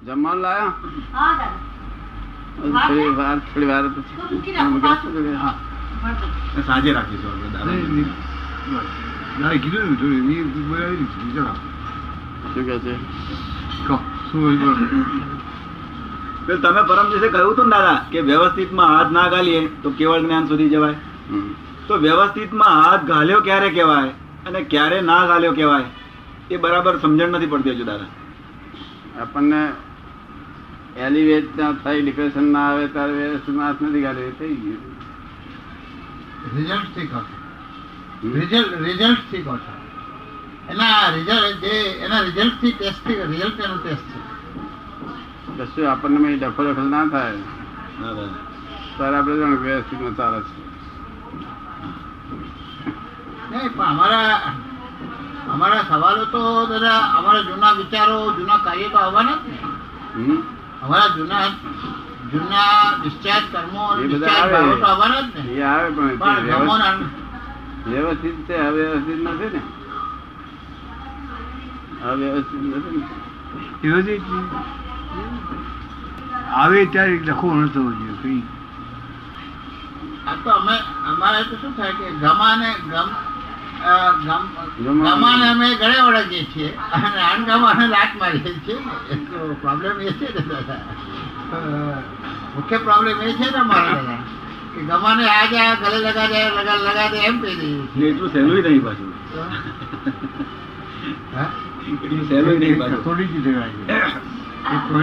જમવાનું લાયા? હા દાદા. થોડી વાર સાંજે રાખીશું આપણે દાદા કીધું ને થોડી બોલાવી શું કે છે? તમે પરમ દિવસે કહ્યું હતું ને દાદા કે વ્યવસ્થિતમાં હાથ ના ગાલીએ તો કેવળ જ્ઞાન સુધી જવાય. તો વ્યવસ્થિતમાં હાથ ગાલ્યો ક્યારે કહેવાય અને ક્યારે ના ગાલ્યો કહેવાય એ બરાબર સમજણ નથી પડતી હજુ દાદા. આપણને એલિવેટ ના થાય, ડિપ્રેશન ના આવે ત્યારે વ્યવસ્થિત હાથ નથી ગાલ્યો, થઈ ગયું. રિઝલ્ટ થી કહો, રિઝલ્ટ થી કહો, એના રિઝલ્ટ થી ટેસ્ટ થી રિઝલ્ટ એનું ટેસ્ટ છે. કશું આપણને દખલ ના થાય ત્યારે આપણે જાણ વ્યવસ્થિત માં ચાલે છે. નહીં પણ અમારા સવાલો તો દાદા અમારા જૂના વિચારો, જૂના કાર્યો તો આવવાના જ ને. અમારા જૂના ડિસ્ચાર્જ કર્મો, ડિસ્ચાર્જ ભાવો તો આવવાના જ ને. એ આવે પણ વ્યવસ્થિત છે, અવ્યવસ્થિત નથી ને. અવ્યવસ્થિત નથી ને. આવે ત્યારે લખો ન થવો જોઈએ કઈ. આ તો અમારે તો શું થાય કે ગમાને અમે ગળે વળગીએ છીએ અને અણગમાને લાત મારીએ છીએ. પ્રોબ્લેમ એ છે ને દાદા, મુખ્ય પ્રોબ્લેમ એ છે ને અમારા દાદા કે ગમાને આ જાય ગળે લગા દે એમ કહી દઈએ. એટલું સહેલું નહીં પાછું, સહેલું નહીં પાછું.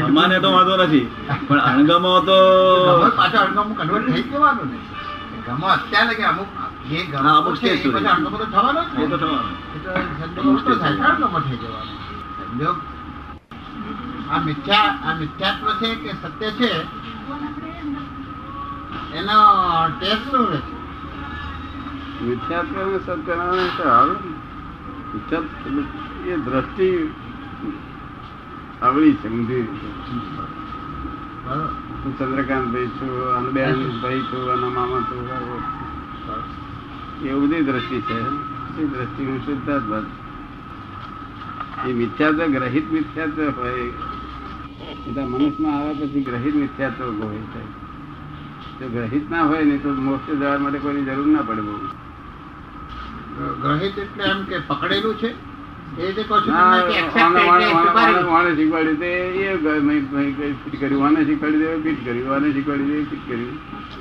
અમાને તો વાંધો નથી પણ અણગમો તો પાછો અણગમો કન્વર્ટ થઈ જવાનું ને. ગમો અત્યારે કે અમુક જે ગમો છે એ પછી અણગમો તો થવાનો જ ને. એ તો થવાનું. સંજોગ આ મિથ્યાત્વ છે કે સત્ય છે એનો ટેસ્ટ શું રહે? મિથ્યાત્વ અને સત્યનારાયણ તો આવે ને. મિથ્યાત્વ એ દ્રષ્ટિ આવડી છે ઊંધી. હું ચંદ્રકાંત ભાઈ છું, અનબેન ભાઈ છું, અને મામા છું, એ બધી દ્રષ્ટિ છે. એ દ્રષ્ટિ હું શુદ્ધાત્મા છું. એ મિથ્યાત્વ ગ્રહિત મિથ્યાત્વ હોય એટલે મનુષ્યમાં આવ્યા પછી ગ્રહિત મિથ્યાત્વ હોય છે. જો ગ્રહિત ના હોય ને તો મોક્ષ જવા માટે કોઈની જરૂર ના પડે. બહુ ગ્રહિત એટલે એમ કે પકડેલું છે એ રીતે કહો છો તમે કે વાને શીખવાડ્યું તે એ ફીટ કર્યું, વાને શીખવાડી દે ફીટ કર્યું, વાને શીખવાડી દે ફીટ કર્યું,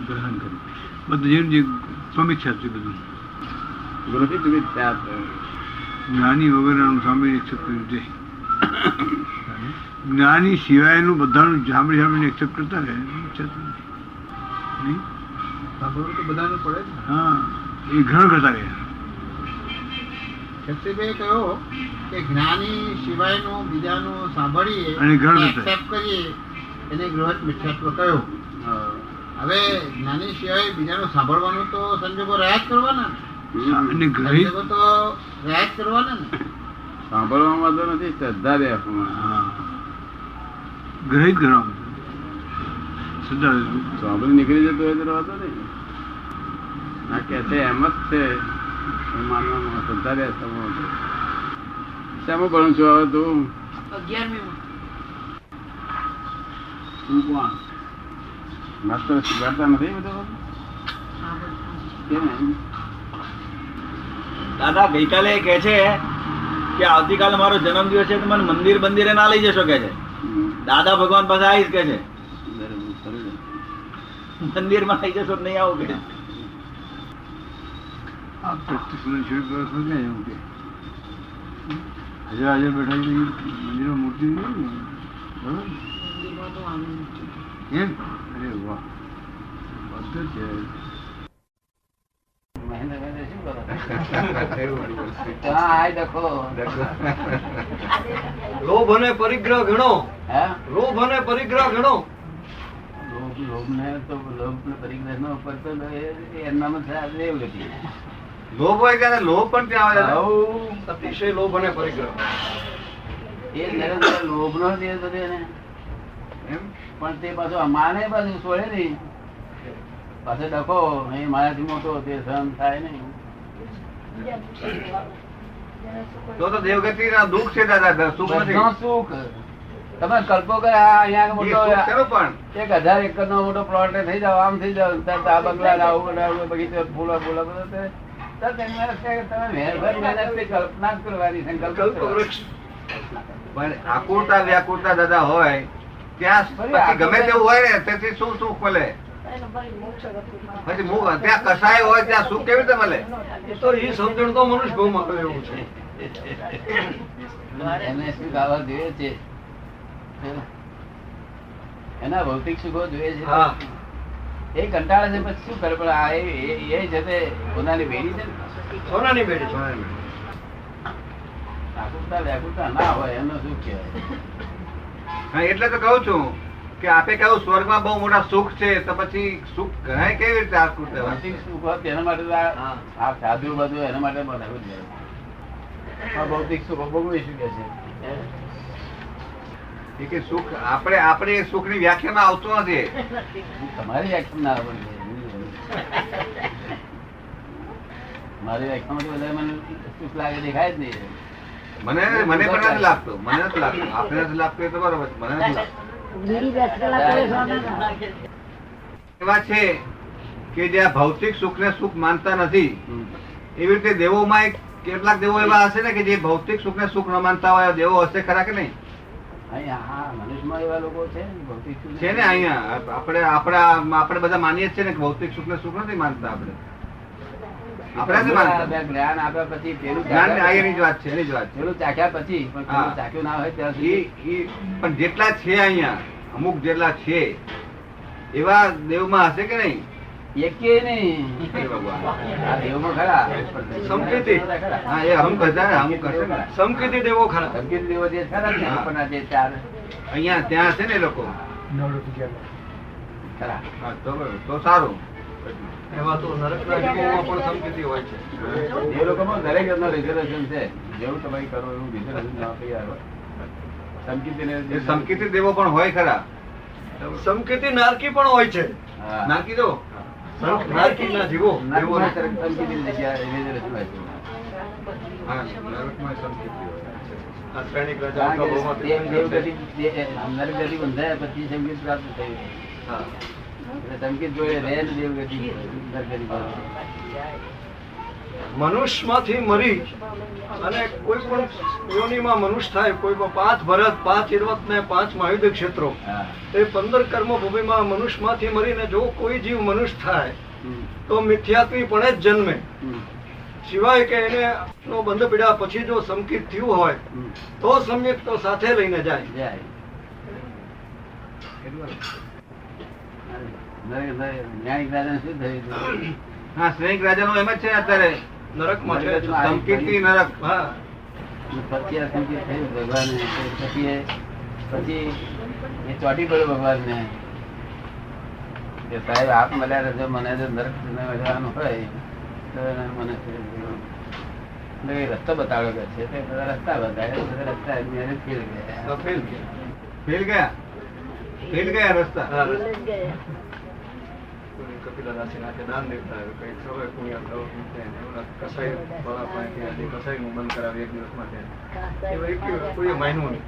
ગ્રહણ કર્યું બધું જે સમીક્ષા છે. બધું ગ્રહિત મિથ્યાત્વ જ્ઞાની વગરનું સાંભળીને એક્સેપ્ટ કર્યું છે. જ્ઞાની સિવાયનું બધાનું સાંભળીને એક્સેપ્ટ કરતા રહે. સાંભળવું તો બધાનું પડે ને. હા, એ ગ્રહણ કરતા રહ્યા. શક્તિભાઈ કહ્યું કે જ્ઞાની સિવાયનું બીજાનું સાંભળીએ અને ગ્રહણ એક્સેપ્ટ કરીએ એને ગૃહસ્થ મિથ્યાત્વ કહ્યું. હવે જ્ઞાની સિવાય બીજાનું સાંભળવાનું તો સંજોગો રહ્યા જ કરવાના ને. સંજોગો તો રહ્યા જ કરવાના ને. સાંભળવામાં વાંધો નથી, શ્રદ્ધા દે આપવામાં. ગ્રહિત કરવાનું શ્રદ્ધા સાંભળી નીકળી જતો હોય તો વાંધો નહીં. આ કે છે એમ જ છે માનવામાં શ્રદ્ધા દે. શામાં ભણું છું હવે તું? 11મી માં. તું કોણ? માસ્તર શીખવાડતા નથી બધું? કેમ? દાદા ગઈકાલે કહે છે કે આવતીકાલે મારો જન્મદિવસ છે તો મને મંદિરે ના લઈ જશો કે છે. દાદા ભગવાન પાસે આવીશ કે છે. મંદિરમાં લઈ જશો નહીં આવું કે આજે બેઠા મંદિરમાં મૂર્તિ મંદિરમાં તો આનંદ છે. એમ? અરે વાહ, બધું છે. લોભ અને પરિગ્રહ ગણો. લોભ અને પરિગ્રહ ગણો. લોભ હોય ત્યારે લોભ પણ ત્યાં આવે. અતિશય લોભ અને પરિગ્રહ લોભ નો દે એમ પણ તે પાછો માને પાછું છોડે નહી. પાછો ડખો અહીં મારાથી મોટો તે સહન થાય નહીં. તો દેવગતિ ના દુઃખ છે દાદા, સુખ નથી. સુખ તમે કલ્પો કરે આ અહીંયા એ મોટો સુખ ખરું પણ 1000 એકર નો મોટો પ્લોટ થઈ જાવ આમ થઈ જાવ આ બંગલા આવું બનાવું બગીચો ફૂલો ફૂલો બધું તમે મહેરબાની કલ્પના જ કરવાની સંકલ્પ જ કરવાનો. પણ આકુરતા વ્યાકુરતા દાદા હોય ત્યાં પછી ગમે તેવું હોય ને તેથી શું સુખ મળે? પછી ત્યાં કસાય હોય ત્યાં સુખ કેવી રીતે મળે? તો એ સમજણ તો મનુષ્ય ભાવમાં આવે એવું છે. એને શું ખાવા જોઈએ છે? એના ભૌતિક સુખો જોઈએ છે. હા એ કંટાળે છે પછી શું કરે? પણ આ એ છે તે પોતાની બેડી છે ને. સોનાની બેડી છે. આકુરતા વ્યાકુરતા ના હોય એનો શું કહેવાય? હા એટલે તો કહું છું કે આપે કહ્યું સ્વર્ગમાં બહુ મોટા સુખ છે તો પછી સુખ ગણાય કેવી રીતે આકુરતા? ભૌતિક સુખ હોય તેના માટે તો આ સાધુ બધું એના માટે બનાવ્યું જ નહીં. આ ભૌતિક સુખ ભોગવી શકે છે કે સુખ આપણે સુખ ની વ્યાખ્યામાં આવતું નથી. તમારી વ્યાખ્યા ના આવડે. મારી વ્યાખ્યામાં તો બધા મને સુખ લાગે દેખાય જ નહીં. મને પણ નથી લાગતું. મને નથી લાગતું. આપણે નથી લાગતું એ તો બરોબર છે. મને નથી લાગતું. એવા છે કે જે આ ભૌતિક સુખ ને સુખ માનતા નથી એવી રીતે દેવોમાં કેટલાક દેવો એવા હશે ને કે જે ભૌતિક સુખ ને સુખ ન માનતા હોય દેવો હશે ખરા કે નહીં? અહીંયા મનુષ્યમાં એવા લોકો છે ને ભૌતિક સુખ છે ને અહીંયા આપણે બધા માનીએ જ છે ને કે ભૌતિક સુખ ને સુખ નથી માનતા. આપણે નથી માનતા. જ્ઞાન આપ્યા પછી પેલું જ્ઞાન એની જ વાત છે. એની જ વાત છે. પેલું ચાખ્યા પછી પણ પેલું ચાખ્યું ના હોય ત્યાં સુધી પણ જેટલા છે અહીંયા અમુક જેટલા છે એવા દેવમાં હશે કે નહીં? એકે નહીં. આ દેવમાં ખરા સમકીર્તિ. હા એ અમુક બધા અમુક હશે ને. સમકીર્તિ દેવો ખરા. સંકેત દેવો જે ખરા ને આપણના જે ચાર અહીંયા ત્યાં હશે ને એ લોકો. ખરા. હા તો સારું. એવા તો નરકના જીવોમાં પણ સમકીર્તિ હોય છે. એ લોકોમાં દરેક જાતનો રિઝર્વેશન છે. જેવું તમે કરો એવું રિઝર્વેશન આપી આવે. એ સમકીર્તિ દેવો પણ હોય ખરા. સમકીર્તિ નારકી પણ હોય છે. હા. નાખી દો. નારકી ના જીવો દેવો નરકમાં સંકેતની જગ્યા રિઝર્વેશન હોય છે. હા નરકમાં સમકીર્તિ હોય. આ શ્રેણીક રાજા કારણ કે ભાવમાં નરક ગતિ બંધાયા પછી સંકેત પ્રાપ્ત થયું. હા. એટલે સંકેત જોડે રહે ને દેવગતિ નરગતિ પાસે. મનુષ્યમાંથી મરી અને કોઈ પણ યોનિમાં મનુષ્ય થાય, કોઈ પણ 5 ભરત 5 ઈરવત ને 5 મહાયુદ્ધ ક્ષેત્રો હા. એ 15 કર્મભૂમિમાં મનુષ્યમાંથી મરીને જો કોઈ જીવ મનુષ્ય થાય તો મિથ્યાત્વી પણ જ જન્મે. સિવાય કે એને નો બંધ પીડા પછી જો સંકિત થયું હોય તો સમ્યક તો સાથે લઈને જાય. જાય. જ્ઞાનિક રાજાને શું થયું? હા શ્રેણીક રાજાનું એમ જ છે અત્યારે નરકમાં છે. સમકીર્તિ નરક. હા. પછી આ સંકેત થયું ભગવાનને. પછી એ ચોટી પડ્યો ભગવાનને કે સાહેબ આપ મળ્યા રહેજો, મને જો નરક જવાનું હોય તો મને રસ્તો બતાવ્યો કે છે તે બધા રસ્તા બતાવ્યા. બધા રસ્તા મેં ફેલ ગયા. તો ફેલ ગયા રસ્તા. હા. કપિલાદાસી નાથે દાન દેવતા આવ્યું. કંઈક સવારે પુણ્ય થયો કસાઈ વાળા પાસેથી આજે કસાઈનું બંધ કરાવી 1 દિવસ માટે. એવા કોઈ માન્યું નહીં.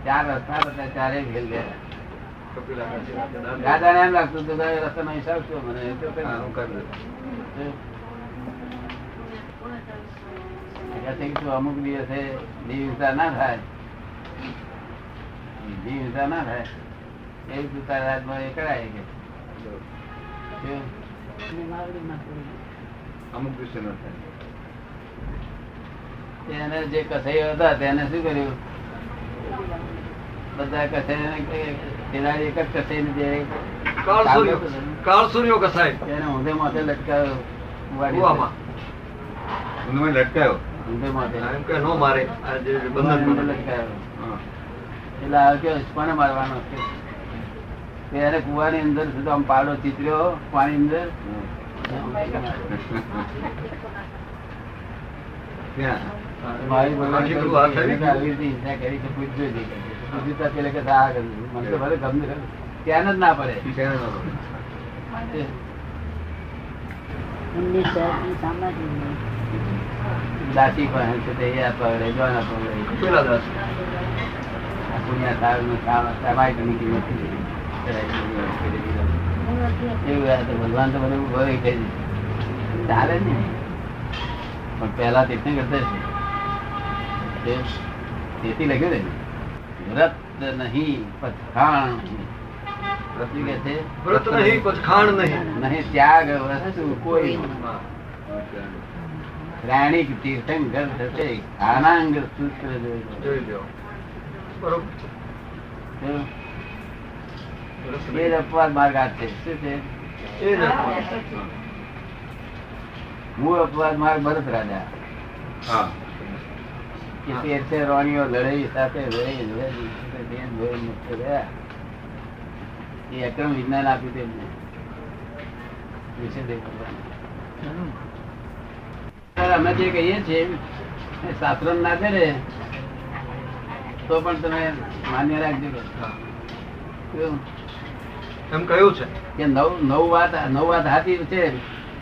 4 રસ્તા બતાવ્યા, ચારે ફેલ ગયા. કપિલાદાસી નાથે દાન રાજાને એમ લાગતું હતું કે રસ્તાનો હિસાબ શું મને એ તો કઈ હા, હું કરી દઉં. કહેશે કે તું અમુક દિવસે જીવ હિંસા ના થાય, જીવ હિંસા ના થાય એવું તું તારા હાથમાં એ કરાય કે શું? અમુક દિવસે ન થાય. એને જે કસાઈઓ હતા તેને શું કર્યું? બધા કસાઈ ખેલાડી એક જ કસાઈ જે કાળસૂર્યો કસાય એને ઊંધે માથે લટકાયો. કૂવામાં. ઊંધમાં લટકાયો. ઊંધે માથે એમ કે નો મારે આ જે બંધન કૂવામાં લટકાયો. હા. એટલે આ કે કોને મારવાનો છે? ત્યારે કુવાની અંદર સુધી આમ પાડો ચીતર્યો પાણી અંદર. ત્યાં. મારી આટલી બધું હાથ આવી ગયું. આવી રીતે હિંસા કરી કે પૂછજો નહીં કે પૂછતા પેલે કે આ કર્યું. મને તો ભલે ગમે તે ત્યાં જ ના પડે. ત્યાં ન પડે. દાસી પાસે છે તે આ પકડે, જોન પકડે. કપિલાદાસ ત્યાં સારું સ્વાભાવિકની કિંમત એવું આ તો ભગવાન તો બધું ભય કહી દીધું ચાલે જ ને. પણ પહેલા તીર્થન કરતા છે તેથી લખ્યું ને વ્રત નહીં પથખાણ વ્રત કે છે વ્રત નહીં પછખાણ નહીં. નહીં ત્યાગ વસ્તુ કોઈ પ્રાણિક તીર્થંકર થશે આનાંગ સૂત્ર જોઈ લો. બરોબર છે. એ જ અપવાદ માર્ગ આ છે. શું છે? એ જ અપવાદ. મૂળ અપવાદ માર્ગ ભરત રાજા હા કે 13 રાણીઓ લડાઈ સાથે એ અક્રમ વિજ્ઞાન આપ્યું તેમને અમે જે કહીએ છીએ શાસ્ત્રો ના કરે તો પણ તમે માન્ય રાખજો. કેવું? એમ કહ્યું છે. કે નવ વાત સાચી છે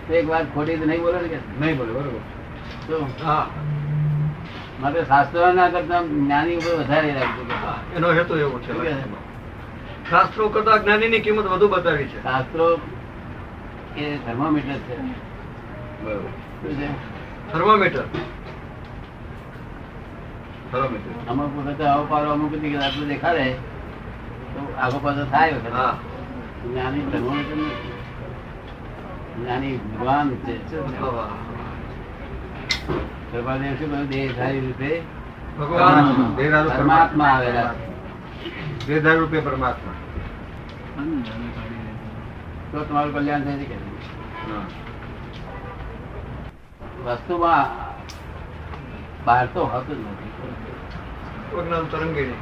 તો એક વાત ખોટી તો નહીં બોલે ને કે નહીં બોલે બરોબર. શું? હા, માટે શાસ્ત્રો ના કરતા જ્ઞાની ઉપર વધારે રાખજો. એનો હેતુ એવો છે. શાસ્ત્રો કરતા જ્ઞાનીની કિંમત વધુ બતાવી છે. શાસ્ત્રો એ થર્મોમીટર છે. બરોબર. શું છે? થર્મોમીટર. અમુક વખતે આવો પારો અમુક આટલું દેખાડે તો આગો પાછો થાય વખત. હા, જ્ઞાની થર્મોમીટર નથી. જ્ઞાની ભગવાન છે. શું છે? પ્રભાદેવ શું કહ્યું? દેહ સારી રીતે ભગવાન પરમાત્મા આવેલા દેહધારી રૂપે પરમાત્મા. તો તમારું કલ્યાણ થાય છે કે વસ્તુમાં બહાર તો હોતું જ નથી. પ્રજ્ઞાન તરંગીણી.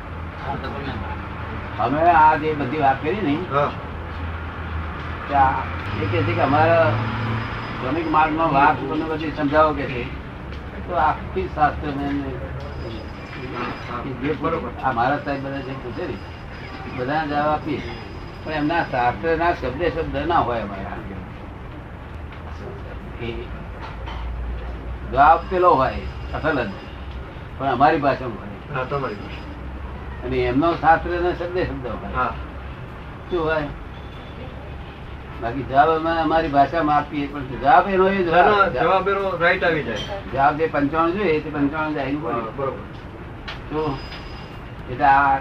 અમે આ જે બધી વાત કરી ને હા, એ કે છે કે અમારા ક્રમિક માર્ગમાં વાત તમને બધી સમજાવો કે છે તો આખી શાસ્ત્ર આ મારા સાહેબ બધા જે પૂછે ને બધા જવાબ આપીએ પણ એમના શાસ્ત્ર ના શબ્દ ના હોય અમારા. જવાબ પેલો હોય અસલ જ પણ અમારી ભાષામાં હોય હા, તમારી પાસે. અને એમનો શાસ્ત્ર ના શબ્દ હોય. હા, શું હોય? બાકી જવાબ અમે અમારી ભાષામાં આપીએ પણ જવાબ એનો એ જ હોય. જવાબ એનો રાઈટ આવી જાય. જવાબ જે 95 જોઈએ તે 95 જાય એનું હા, બોલે. બરોબર. તો એટલે આ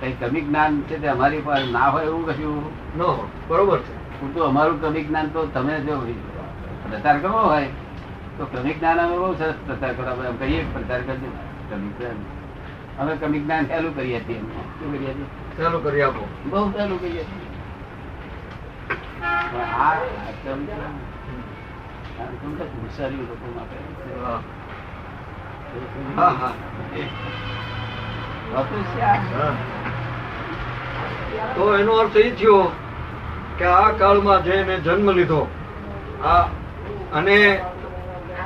કઈ ક્રમિક જ્ઞાન છે તે અમારી પાસે ના હોય એવું કશું નો, બરોબર છે. પૂરતું અમારું ક્રમિક જ્ઞાન તો તમે જો પ્રચાર કરવો હોય તો ક્રમિક જ્ઞાન અમે બહુ સરસ પ્રચાર કરો. અમે કહીએ પ્રચાર કરજો ક્રમિક જ્ઞાન. અમે ક્રમિક જ્ઞાન સહેલું કરીએ છીએ. શું કરીએ છીએ? ચાલુ કરી આપો. બહુ સહેલું કરીએ છીએ. પણ આ ક્રમિક જ્ઞાન તો હોશિયારી લોકો માટે હા, હા, હા. હા. તો એનો અર્થ એ થયો કે આ કાળમાં જેને જન્મ લીધો આ અને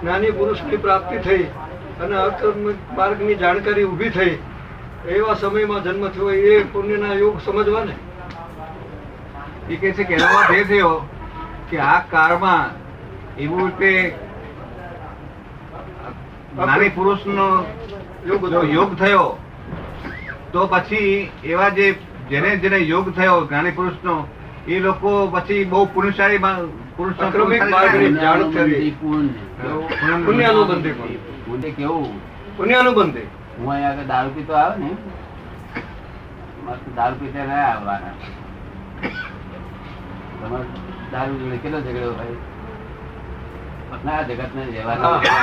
જ્ઞાની પુરુષની પ્રાપ્તિ થઈ અને અકર્મિક માર્ગની જાણકારી ઊભી થઈ એવા સમયમાં જન્મ થયો એ પુણ્યના યોગ સમજવા ને. એ કહે છે કે એનો અર્થ એ થયો કે આ કાળમાં એવું રીતે જ્ઞાની પુરુષનો જો યોગ થયો તો પછી એવા જેને યોગ થયો જ્ઞાની પુરુષનો એ લોકો પછી બહુ પુણ્યશાળી અક્રમિક માર્ગની જાણ કરી. પુણ્યાનુબંધી. પુણ્ય કેવું? પુણ્યાનુબંધી. હું અહીંયા આગળ દારૂ પીતો આવે ને મસ્ત દારૂ પીતે ના આવવાના. તમારે દારૂ જોડે કેટલો ઝઘડો હોય ના જગત ને હા,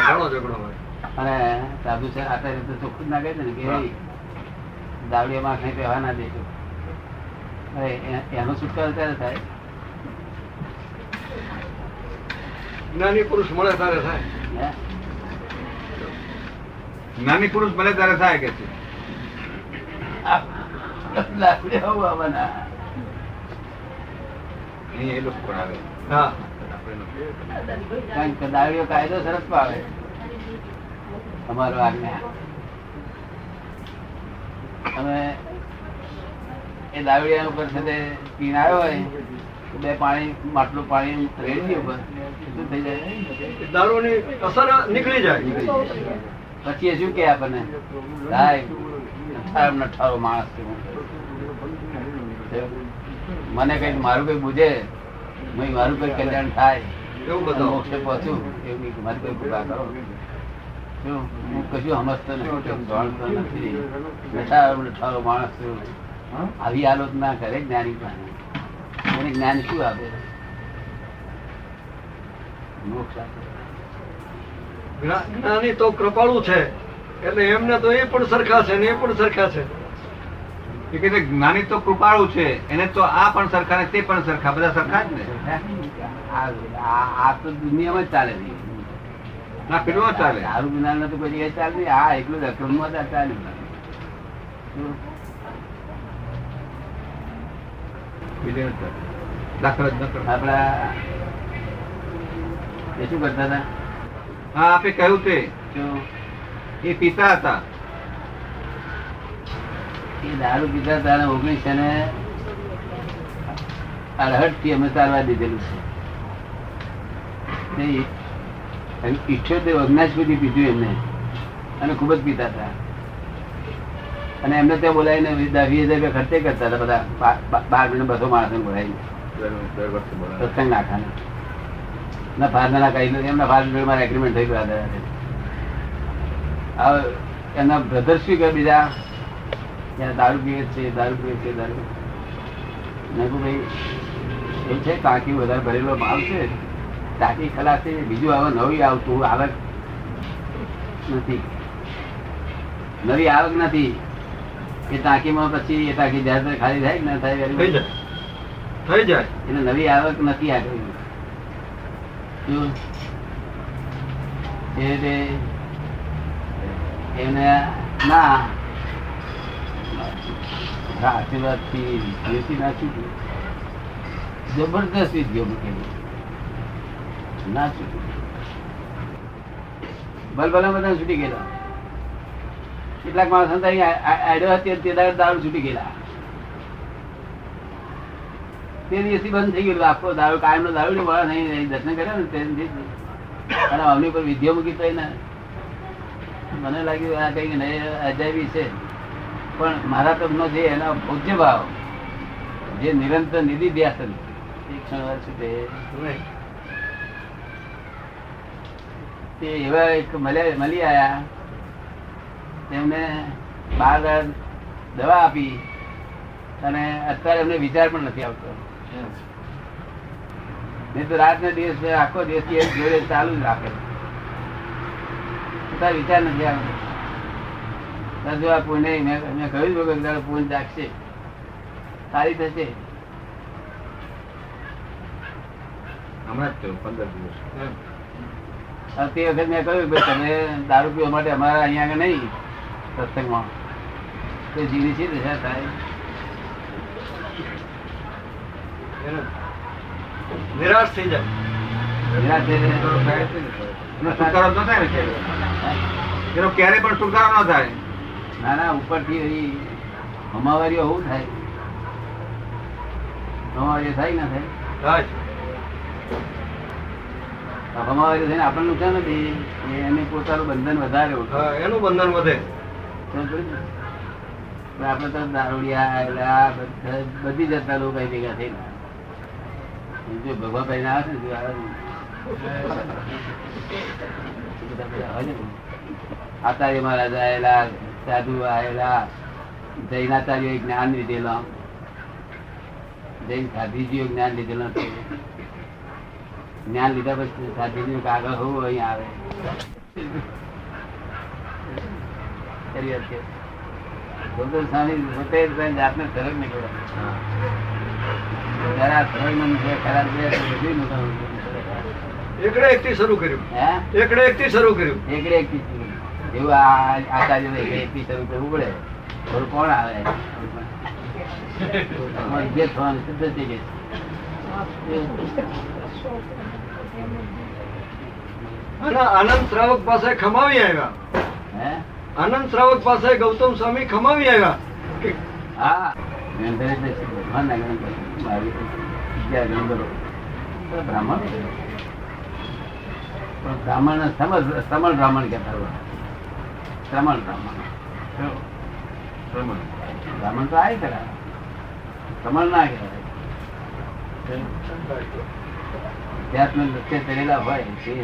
ઘણો ઝઘડો હોય. અને સાધુ છે આટલા રીતે ચોખ્ખું ના કહે છે ને કે દાવડીયામાં કઈ પહેવા ના દેશો. એનો છુટકારો ત્યારે થાય. જ્ઞાની પુરુષ મળે ત્યારે થાય. હે? જ્ઞાની પુરુષ ભલે ત્યારે થાય કે છે દાવડીયા હોવું આવવાના. અહીં એ લોકો પણ આવે. હા, કારણ કે દાવડીઓ કાયદો સરસ પાવે અમારો આજ્ઞા. અમે એ દાવડિયા ઉપર છે પીને આવ્યો હોય તો બે પાણી માટલું પાણી રેડી ઉપર શું થઈ જાય? દારૂની અસર નીકળી જાય. પછી એ શું કે આપણને સાહેબ નઠારો માણસ છું હું. મને કઈ મારું કઈ બુજે, મારું કઈ કલ્યાણ થાય, એવું બધું મોક્ષે પહોંચું, એવું મારી કઈ કૃપા કરો. હું કશું સમજતો નથી, જાણતો નથી, નઠારો માણસ છું. આવી હાલત ના કરે જ્ઞાની પાસે. એને જ્ઞાન શું આપે? મોક્ષ આપે. જ્ઞાની તો કૃપાળુ છે, એટલે એમને તો એ પણ સરખા છે ને એ પણ સરખા છે. એ કહે છે જ્ઞાની તો કૃપાળુ છે, એને તો આ પણ સરખા ને તે પણ સરખા, બધા સરખા જ ને. આ તો દુનિયામાં જ ચાલે નહીં. ના પેલું ન ચાલે. સારું જ્ઞાન તો કોઈ જગ્યાએ ચાલે નહીં. આ એકલું જ અક્રમમાં જ ચાલે. બીજું ન ચાલે. દાખલ જ ન કરો. આપડા એ શું કરતા હતા? હા આપે કહ્યું તે શું? એ પિતા હતા. એ દારૂ પીતા હતા અને 1968 થી અમે ચાલવા દીધેલું છે. 78 સુધી પીધું એમને, અને ખૂબ જ પીતા હતા. અને એમને ત્યાં બોલાવીને 20,000 રૂપિયા ખર્ચે કરતા હતા બધા. 12 મહિને 200 માણસો બોલાવીને સત્સંગ નાખાને. ના ફાધરના કઈ એમના ફાધર મારે એગ્રીમેન્ટ થઈ ગયું. હવે એમના બ્રધર શું કરે બીજા, દારૂ પીવે છે, દારૂ પીવે છે, દારૂ. મેં કહું ભાઈ એવું છે, ટાંકી વધારે ભરેલો માલ છે, ટાંકી ખલાસ છે, બીજું હવે નવી આવતું આવક નથી, નવી આવક નથી. એ ટાંકીમાં પછી એ ટાંકી જયારે ખાલી થાય કે ના થાય થઈ જાય એટલે નવી આવક નથી આગળ. એમને ના આશીર્વાદ થી જબરદસ્ત વિધિઓ મૂકેલી ના છૂટી. ભલભલા બધા છૂટી ગયેલા. કેટલાક માણસો આડ્યો હતી દારૂ છૂટી ગયેલા. તે દિવસથી બંધ થઈ ગયેલું આખો દારૂ. કાયમ નો દારૂ નહીં દર્શન કર્યા ને તેથી અમની પર વિધિઓ મૂકી તો ને મને લાગ્યું આ કઈ અજાયબી છે. પણ મારા તરફનો જે એનો પૂજ્ય ભાવ, જે નિરંતર નિધિ ધ્યાસન એક ક્ષણ છૂટે તે એવા એક મળી આયા. તેમને 12 દવા આપી અને અત્યારે એમને વિચાર પણ નથી આવતો. નહીં તો રાત ને દિવસ આખો દિવસ જોડે ચાલુ જ રાખે, વિચાર નથી આવતો. જો આ પુણ્ય મેં કહ્યું કે પુણ્ય જાગશે, સારી થશે. હમણાં જ થયું 15 દિવસ. તે વખત મેં કહ્યું કે તમે દારૂ પીવા માટે અમારા અહીંયા આગળ નહીં સત્સંગમાં તો જીવી છે દશા થાય. નિરાશ થઈ જાય. નિરાશ થઈ જાય. છુટકારો ન થાય ને, એનો ક્યારે પણ છુટકારો ન થાય. ના ના, ઉપરથી હમાવારીઓ હોવું થાય. હમાવારીઓ થાય ના થાય? હમાવારીઓ થઈને આપણને નુકસાન નથી, એને પોતાનું બંધન વધારે. એનું બંધન વધે. આપડે તો દારૂડિયા બધી જતા લોકો ભેગા થઈ જો ભગવાન ભાઈ ના આવે ને આચાર્ય મહારાજ આવેલા, સાધુ આવેલા, જૈનાચાર્યો જ્ઞાન લીધેલો, જૈન સાધીજીઓ જ્ઞાન લીધેલો. જ્ઞાન લીધા પછી સાધીજી કાગળ હોવું અહીં આવે. જાતને સરળ નીકળ્યા એકડે એક થી શરૂ કર્યું. એકડે એક થી શરૂ કર્યું. એકડે એક થી એવું આચાર્ય એકડે એક થી શરૂ કરવું પડે. થોડું કોણ આવે જે થવાનું સિદ્ધ થઈ ગઈ. આનંદ શ્રાવક પાસે ખમાવી આવ્યા. આનંદ શ્રાવક પાસે ગૌતમ સ્વામી ખમાવી આવ્યા. હા ભગવાન ના બ્રાહ્મણ બ્રાહ્મણ સમળ બ્રાહ્મણ કહેતા. શ્રમણ બ્રાહ્મણ બ્રાહ્મણ તો આય કરા કમળ ના કહેવાય. અધ્યાત્મ લક્ષ્ય ચડેલા હોય તે